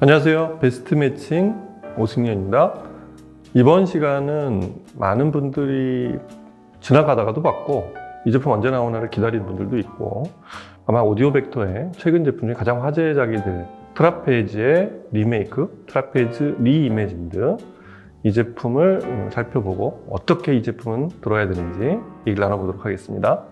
안녕하세요. 베스트 매칭 오승현입니다. 이번 시간은 많은 분들이 지나가다가도 봤고 이 제품 언제 나오나를 기다리는 분들도 있고 아마 오디오 벡터의 최근 제품 중에 가장 화제작이 트라페즈의 리메이크, 트라페즈 리이매진드 이 제품을 살펴보고 어떻게 이 제품은 들어야 되는지 얘기를 나눠보도록 하겠습니다.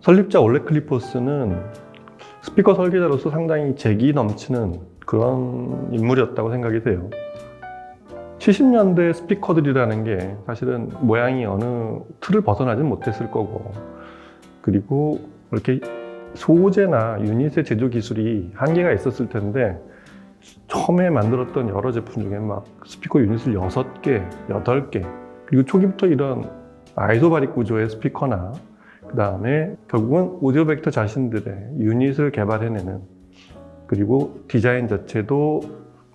설립자 올레 클리포스는 스피커 설계자로서 상당히 재기 넘치는 그런 인물이었다고 생각이 돼요. 70년대 스피커들이라는 게 사실은 모양이 어느 틀을 벗어나진 못했을 거고, 그리고 이렇게 소재나 유닛의 제조 기술이 한계가 있었을 텐데 처음에 만들었던 여러 제품 중에 막 스피커 유닛을 6개, 8개, 그리고 초기부터 이런 아이소바릭 구조의 스피커나 그 다음에 결국은 오디오 벡터 자신들의 유닛을 개발해내는, 그리고 디자인 자체도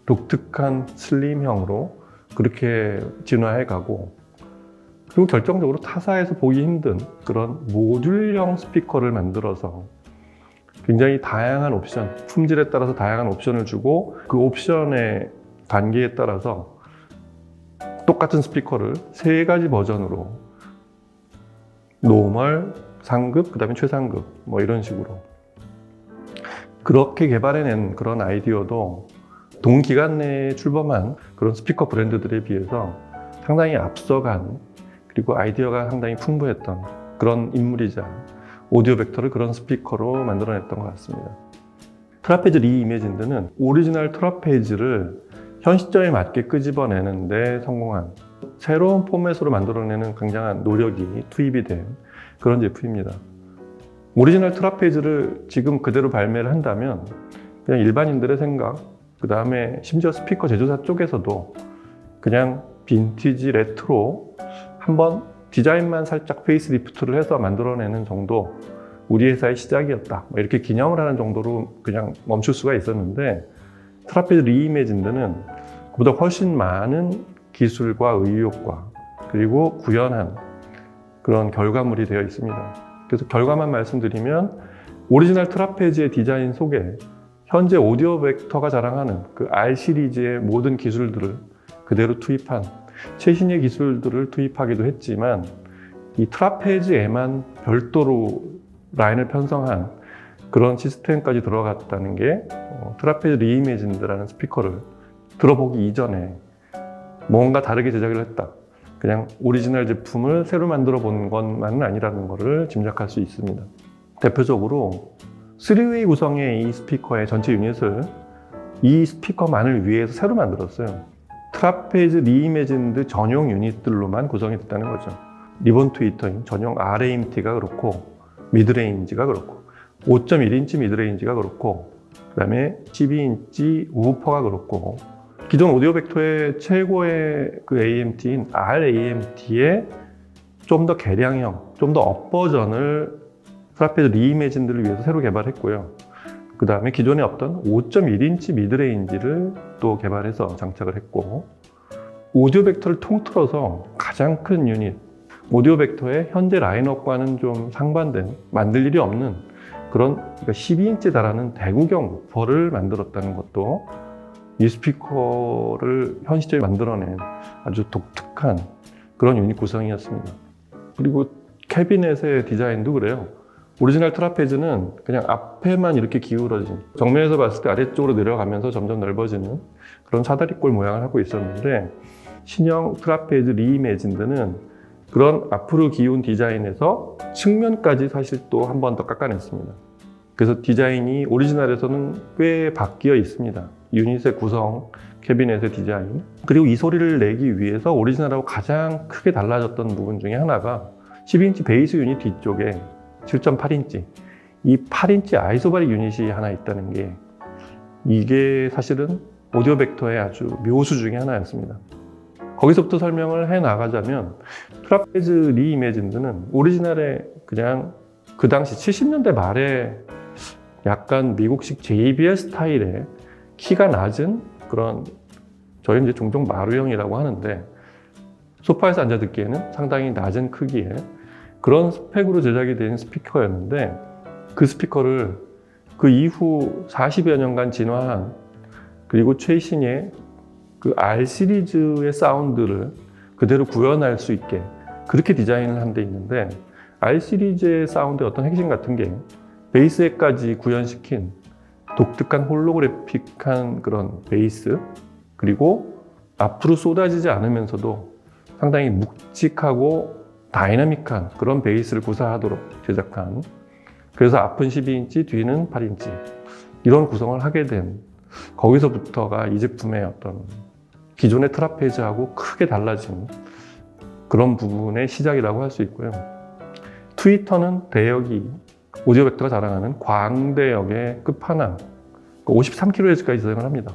독특한 슬림형으로 그렇게 진화해가고, 그리고 결정적으로 타사에서 보기 힘든 그런 모듈형 스피커를 만들어서 굉장히 다양한 옵션, 품질에 따라서 다양한 옵션을 주고 그 옵션의 단계에 따라서 똑같은 스피커를 3가지 버전으로 노멀, 상급, 그 다음에 최상급 뭐 이런 식으로 그렇게 개발해낸 그런 아이디어도 동기간 내에 출범한 그런 스피커 브랜드들에 비해서 상당히 앞서간, 그리고 아이디어가 상당히 풍부했던 그런 인물이자 오디오 벡터를 그런 스피커로 만들어냈던 것 같습니다. 트라페즈 리이매진드는 오리지널 트라페즈를 현 시점에 맞게 끄집어내는 데 성공한, 새로운 포맷으로 만들어내는 굉장한 노력이 투입이 된 그런 제품입니다. 오리지널 트라페즈를 지금 그대로 발매를 한다면 그냥 일반인들의 생각, 그 다음에 심지어 스피커 제조사 쪽에서도 그냥 빈티지 레트로 한번 디자인만 살짝 페이스리프트를 해서 만들어내는 정도, 우리 회사의 시작이었다 이렇게 기념을 하는 정도로 그냥 멈출 수가 있었는데, 트라페즈 리이매진드는 그보다 훨씬 많은 기술과 의욕과 그리고 구현한 그런 결과물이 되어 있습니다. 그래서 결과만 말씀드리면, 오리지널 트라페즈의 디자인 속에 현재 오디오 벡터가 자랑하는 그 R 시리즈의 모든 기술들을 그대로 투입한, 최신의 기술들을 투입하기도 했지만 이 트라페즈에만 별도로 라인을 편성한 그런 시스템까지 들어갔다는 게 트라페즈 리이매진드라는 스피커를 들어보기 이전에 뭔가 다르게 제작을 했다, 그냥 오리지널 제품을 새로 만들어 본 것만은 아니라는 것을 짐작할 수 있습니다. 대표적으로 3웨이 구성의 이 스피커의 전체 유닛을 이 스피커만을 위해서 새로 만들었어요. 트라페즈 리이매진드 전용 유닛들로만 구성이 됐다는 거죠. 리본 트위터인 전용 RAMT가 그렇고, 미드레인지가 그렇고, 5.1인치 미드레인지가 그렇고, 그 다음에 12인치 우퍼가 그렇고, 기존 오디오 벡터의 최고의 그 AMT인 RAMT의 좀 더 개량형, 좀 더 업 버전을 트라페즈 리이매진드를 위해서 새로 개발했고요. 그 다음에 기존에 없던 5.1인치 미드레인지를 또 개발해서 장착을 했고, 오디오 벡터를 통틀어서 가장 큰 유닛, 오디오 벡터의 현재 라인업과는 좀 상반된, 만들 일이 없는 그런 12인치에 달하는 대구경 우퍼를 만들었다는 것도 이 스피커를 현 시점에 만들어낸 아주 독특한 그런 유닛 구성이었습니다. 그리고 캐비넷의 디자인도 그래요. 오리지널 트라페즈는 그냥 앞에만 이렇게 기울어진, 정면에서 봤을 때 아래쪽으로 내려가면서 점점 넓어지는 그런 사다리꼴 모양을 하고 있었는데, 신형 트라페즈 리이매진드는 그런 앞으로 기운 디자인에서 측면까지 사실 또 한 번 더 깎아냈습니다. 그래서 디자인이 오리지널에서는 꽤 바뀌어 있습니다. 유닛의 구성, 캐비넷의 디자인, 그리고 이 소리를 내기 위해서 오리지널하고 가장 크게 달라졌던 부분 중에 하나가 12인치 베이스 유닛 뒤쪽에 7.8인치, 이 8인치 아이소바릭 유닛이 하나 있다는 게, 이게 사실은 오디오 벡터의 아주 묘수 중에 하나였습니다. 거기서부터 설명을 해 나가자면, 트라페즈 리이매진드는 오리지널에 그냥 그 당시 70년대 말에 약간 미국식 JBL 스타일의 키가 낮은 그런, 저희는 이제 종종 마루형이라고 하는데 소파에서 앉아 듣기에는 상당히 낮은 크기의 그런 스펙으로 제작이 된 스피커였는데, 그 스피커를 그 이후 40여 년간 진화한, 그리고 최신의 그 R 시리즈의 사운드를 그대로 구현할 수 있게 그렇게 디자인을 한 데 있는데, R 시리즈의 사운드의 어떤 핵심 같은 게 베이스에까지 구현시킨 독특한 홀로그래픽한 그런 베이스, 그리고 앞으로 쏟아지지 않으면서도 상당히 묵직하고 다이나믹한 그런 베이스를 구사하도록 제작한, 그래서 앞은 12인치, 뒤는 8인치 이런 구성을 하게 된, 거기서부터가 이 제품의 어떤 기존의 트라페즈하고 크게 달라진 그런 부분의 시작이라고 할 수 있고요. 트위터는 대역이 오디오 벡터가 자랑하는 광대역의 끝판왕 53kHz까지 저장을 합니다.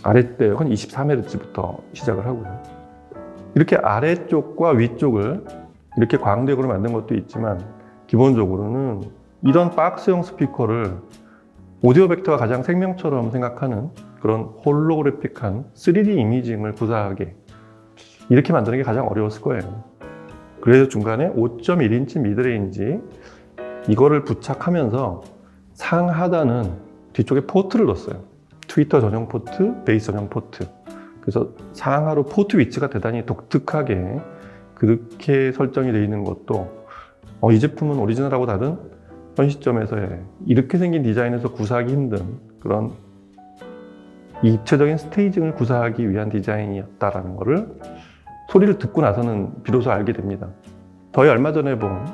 아랫대역은 23Hz부터 시작을 하고요. 이렇게 아래쪽과 위쪽을 이렇게 광대역으로 만든 것도 있지만, 기본적으로는 이런 박스형 스피커를 오디오 벡터가 가장 생명처럼 생각하는 그런 홀로그래픽한 3D 이미징을 구사하게 이렇게 만드는 게 가장 어려웠을 거예요. 그래서 중간에 5.1인치 미드레인지 이거를 부착하면서 상하단은 뒤쪽에 포트를 넣었어요. 트위터 전용 포트, 베이스 전용 포트. 그래서 상하로 포트 위치가 대단히 독특하게 그렇게 설정이 되어 있는 것도 이 제품은 오리지널하고 다른 현 시점에서의 이렇게 생긴 디자인에서 구사하기 힘든 그런 입체적인 스테이징을 구사하기 위한 디자인이었다라는 것을 소리를 듣고 나서는 비로소 알게 됩니다. 저희 얼마 전에 본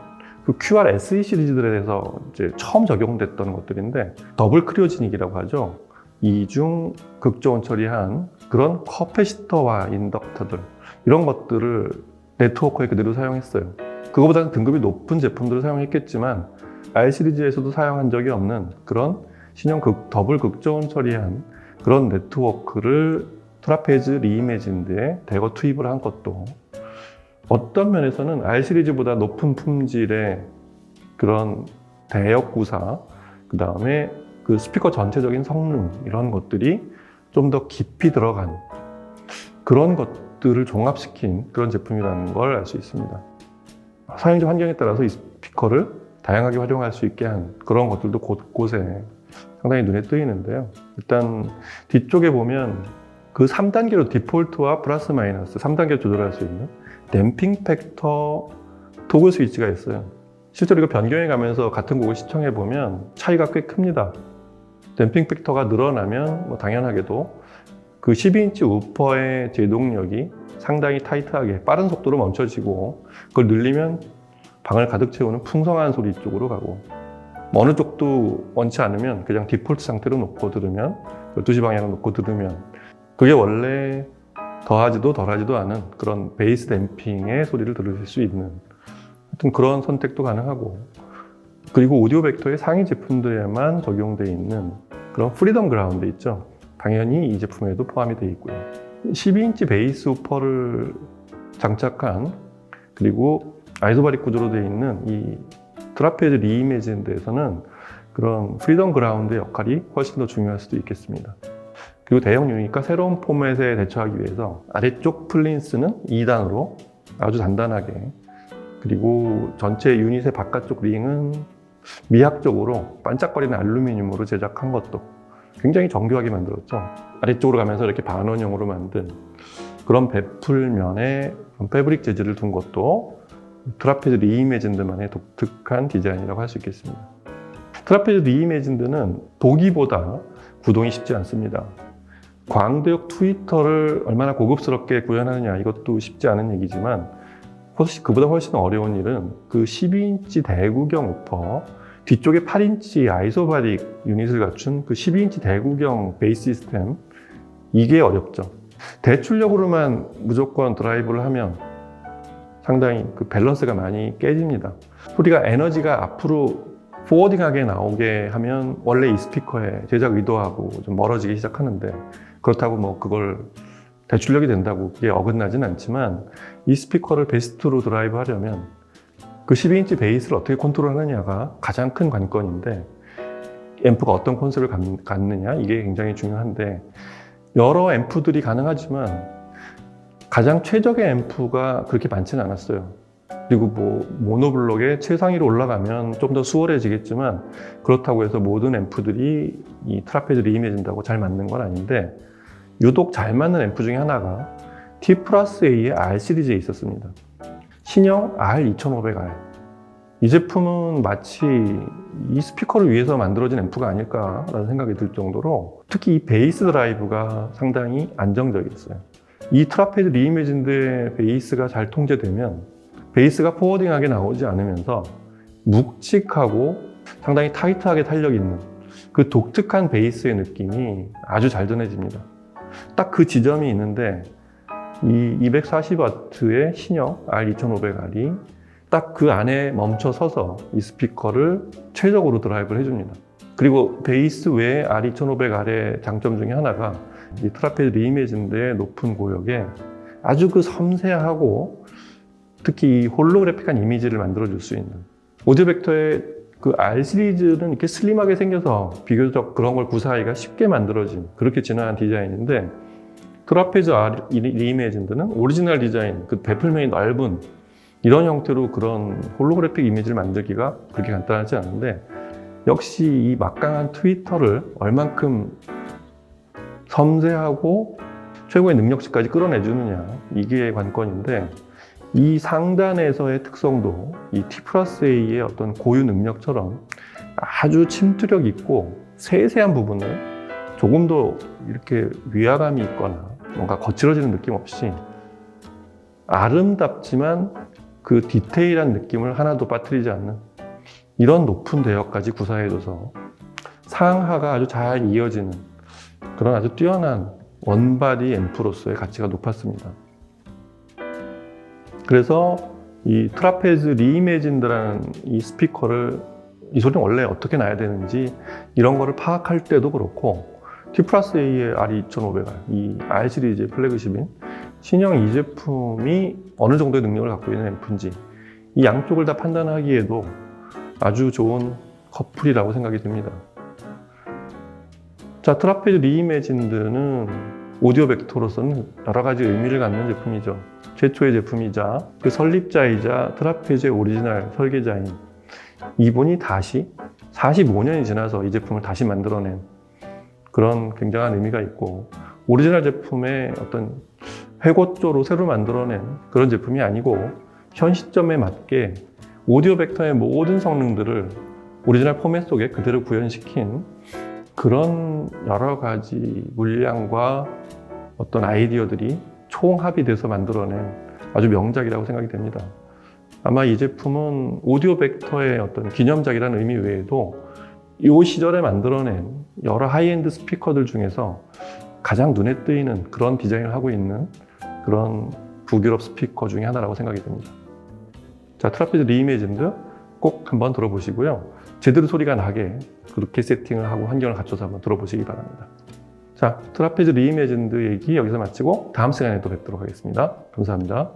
그 QR SE 시리즈들에 대해서 이제 처음 적용됐던 것들인데, 더블 크리오지닉이라고 하죠. 이중 극저온 처리한 그런 커패시터와 인덕터들, 이런 것들을 네트워크에 그대로 사용했어요. 그거보다는 등급이 높은 제품들을 사용했겠지만 R 시리즈에서도 사용한 적이 없는 그런 신형 더블 극저온 처리한 그런 네트워크를 트라페즈 리이매진드에 대거 투입을 한 것도 어떤 면에서는 R 시리즈보다 높은 품질의 그런 대역 구사, 그 다음에 그 스피커 전체적인 성능, 이런 것들이 좀 더 깊이 들어간 그런 것들을 종합시킨 그런 제품이라는 걸 알 수 있습니다. 사용자 환경에 따라서 이 스피커를 다양하게 활용할 수 있게 한 그런 것들도 곳곳에 상당히 눈에 뜨이는데요. 일단 뒤쪽에 보면 그 3단계로 디폴트와 플러스 마이너스 3단계 조절할 수 있는 댐핑 팩터 토글 스위치가 있어요. 실제로 이거 변경해 가면서 같은 곡을 시청해 보면 차이가 꽤 큽니다. 댐핑 팩터가 늘어나면 뭐 당연하게도 그 12인치 우퍼의 제동력이 상당히 타이트하게 빠른 속도로 멈춰지고, 그걸 늘리면 방을 가득 채우는 풍성한 소리 쪽으로 가고, 뭐 어느 쪽도 원치 않으면 그냥 디폴트 상태로 놓고 들으면, 12시 방향을 놓고 들으면 그게 원래 더하지도 덜하지도 않은 그런 베이스 댐핑의 소리를 들으실 수 있는, 하여튼 그런 선택도 가능하고, 그리고 오디오 벡터의 상위 제품들에만 적용되어 있는 그런 프리덤 그라운드 있죠. 당연히 이 제품에도 포함이 되어 있고요. 12인치 베이스 우퍼를 장착한, 그리고 아이소바릭 구조로 되어 있는 이 트라페즈 리이매진드에서는 그런 프리덤 그라운드의 역할이 훨씬 더 중요할 수도 있겠습니다. 그리고 대형 유닛과 새로운 포맷에 대처하기 위해서 아래쪽 플린스는 2단으로 아주 단단하게, 그리고 전체 유닛의 바깥쪽 링은 미학적으로 반짝거리는 알루미늄으로 제작한 것도 굉장히 정교하게 만들었죠. 아래쪽으로 가면서 이렇게 반원형으로 만든 그런 베풀면에 패브릭 재질을 둔 것도 트라페즈 리이매진드만의 독특한 디자인이라고 할 수 있겠습니다. 트라페즈 리이매진드는 보기보다 구동이 쉽지 않습니다. 광대역 트위터를 얼마나 고급스럽게 구현하느냐, 이것도 쉽지 않은 얘기지만 그보다 훨씬 어려운 일은 그 12인치 대구경 우퍼 뒤쪽에 8인치 아이소바릭 유닛을 갖춘 그 12인치 대구경 베이스 시스템, 이게 어렵죠. 대출력으로만 무조건 드라이브를 하면 상당히 그 밸런스가 많이 깨집니다. 소리가 에너지가 앞으로 포워딩하게 나오게 하면 원래 이 스피커의 제작 의도하고 좀 멀어지기 시작하는데, 그렇다고 뭐 그걸 대출력이 된다고 그게 어긋나진 않지만, 이 스피커를 베스트로 드라이브 하려면 그 12인치 베이스를 어떻게 컨트롤하느냐가 가장 큰 관건인데, 앰프가 어떤 콘솔을 갖느냐, 이게 굉장히 중요한데, 여러 앰프들이 가능하지만 가장 최적의 앰프가 그렇게 많지는 않았어요. 그리고 뭐 모노블록의 최상위로 올라가면 좀 더 수월해지겠지만 그렇다고 해서 모든 앰프들이 이 트라페즈 리이매진드하고 잘 맞는 건 아닌데 유독 잘 맞는 앰프 중에 하나가 T+A의 R 시리즈에 있었습니다. 신형 R2500R. 이 제품은 마치 이 스피커를 위해서 만들어진 앰프가 아닐까라는 생각이 들 정도로 특히 이 베이스 드라이브가 상당히 안정적이었어요. 이 트라페즈 리이매진드의 베이스가 잘 통제되면 베이스가 포워딩하게 나오지 않으면서 묵직하고 상당히 타이트하게 탄력 있는 그 독특한 베이스의 느낌이 아주 잘 전해집니다. 딱 그 지점이 있는데 이 240W의 신형 R2500R이 딱 그 안에 멈춰 서서 이 스피커를 최적으로 드라이브를 해줍니다. 그리고 베이스 외에 R2500R의 장점 중에 하나가 이 트라페즈 리이매진드의 높은 고역에 아주 그 섬세하고 특히 이 홀로그래픽한 이미지를 만들어줄 수 있는 오디오 벡터의 그 R 시리즈는 이렇게 슬림하게 생겨서 비교적 그런 걸 구사하기가 쉽게 만들어진 그렇게 진화한 디자인인데 트라페즈 R 리이매진드는 오리지널 디자인, 그 배플명이 넓은 이런 형태로 그런 홀로그래픽 이미지를 만들기가 그렇게 간단하지 않은데 역시 이 막강한 트위터를 얼만큼 섬세하고 최고의 능력치까지 끌어내주느냐 이게 관건인데 이 상단에서의 특성도 이 T+A의 어떤 고유 능력처럼 아주 침투력 있고 세세한 부분을 조금 더 이렇게 위화감이 있거나 뭔가 거칠어지는 느낌 없이 아름답지만 그 디테일한 느낌을 하나도 빠뜨리지 않는 이런 높은 대역까지 구사해줘서 상하가 아주 잘 이어지는 그런 아주 뛰어난 원바디 앰프로서의 가치가 높았습니다. 그래서 이 트라페즈 리이매진드라는 이 스피커를 이 소리는 원래 어떻게 나야 되는지 이런 거를 파악할 때도 그렇고 T+A의 R2500R 이 R 시리즈의 플래그십인 신형 이 제품이 어느 정도의 능력을 갖고 있는 앰프인지 이 양쪽을 다 판단하기에도 아주 좋은 커플이라고 생각이 듭니다. 자, 트라페즈 리이매진드는 오디오 벡터로서는 여러 가지 의미를 갖는 제품이죠. 최초의 제품이자 그 설립자이자 트라페즈의 오리지널 설계자인 이분이 다시 45년이 지나서 이 제품을 다시 만들어낸 그런 굉장한 의미가 있고 오리지널 제품의 어떤 회고조로 새로 만들어낸 그런 제품이 아니고 현 시점에 맞게 오디오 벡터의 모든 성능들을 오리지널 포맷 속에 그대로 구현시킨 그런 여러 가지 물량과 어떤 아이디어들이 총합이 돼서 만들어낸 아주 명작이라고 생각이 됩니다. 아마 이 제품은 오디오 벡터의 어떤 기념작이라는 의미 외에도 이 시절에 만들어낸 여러 하이엔드 스피커들 중에서 가장 눈에 띄는 그런 디자인을 하고 있는 그런 북유럽 스피커 중에 하나라고 생각이 됩니다. 자, 트라페즈 리이매진드 꼭 한번 들어보시고요. 제대로 소리가 나게 그렇게 세팅을 하고 환경을 갖춰서 한번 들어보시기 바랍니다. 자, 트라페즈 리이매진드 얘기 여기서 마치고 다음 시간에 또 뵙도록 하겠습니다. 감사합니다.